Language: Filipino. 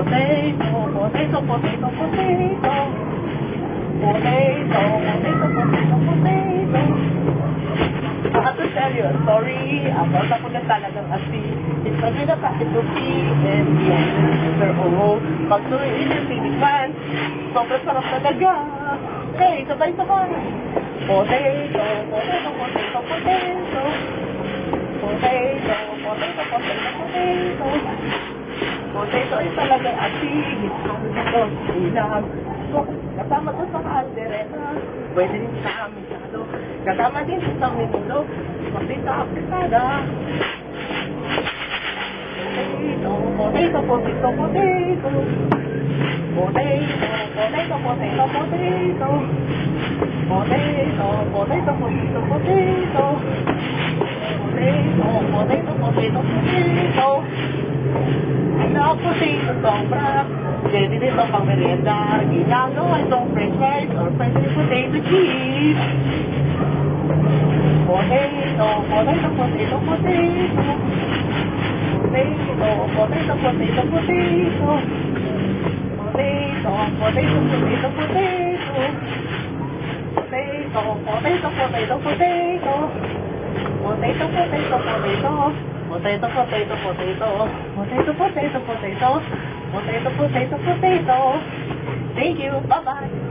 Potato, potato, potato, potato. Potato, potato, potato, potato. I have to tell you a story about ako na talagang asin. It's a bit of ito and they're all pagtuloy ng pinikman. Sobrang sarap talaga. Okay, sabay-sabay. Potato, potato, potato, potato. Potato, potato, potato, potato. Potato ay talagang asin. Ito, ilang. Kasama to sa kaldereta. Pwede rin sa amin sado. Kasama din sa minulo. Pati sa apisada. Potato, potato, potato, potato. Potato, potato, potato, potato. Potato, potato, potato, potato. Potato, potato, potato, potato. Sa potato sobra. Pwede nito pang merienda. Ginagawa itong french fries or pwede potato chips. Potato, potato, potato, potato. Potato, potato, potato, potato. Potato, potato, potato, potato. Potato, potato, potato, potato. Potato, potato, potato. Potato, potato, potato. Potato, potato, potato. Potato, potato, potato. Thank you. Bye-bye.